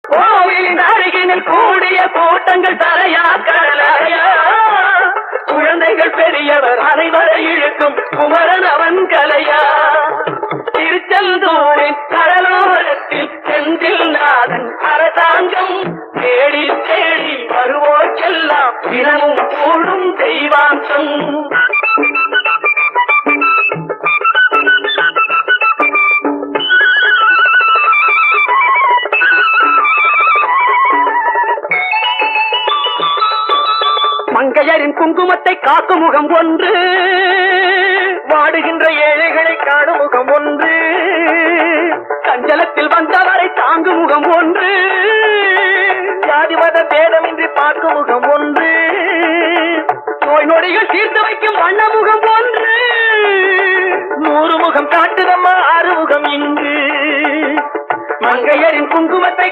கோவிலின் அருகினில் கூடிய கூட்டங்கள் தலையா கடலையா குழந்தைகள் பெரியவர் அனைவரை இழுக்கும் குமரன் அவன் கலையா திருச்செந்தூரின் கடலோரத்தில் செந்தில் நாதன் அரசாங்கம் தேடி தேடி வருவோர்க்கெல்லாம் தினமும் கூடும் தெய்வாம்சம் மங்கையரின் குங்குமத்தை காக்கும் முகம் ஒன்று வாடுகின்ற ஏழைகளை காணும் முகம் ஒன்று கஞ்சலத்தில் வந்தவரை தாங்கும் முகம் ஒன்று ஜாதி மத பேதமின்றி பார்க்கும் முகம் ஒன்று நோய் நொடிகள் தீர்த்து வைக்கும் வண்ண முகம் ஒன்று 100 முகம் காட்டுதம்மா 6 முகம் இங்கு மங்கையரின் குங்குமத்தை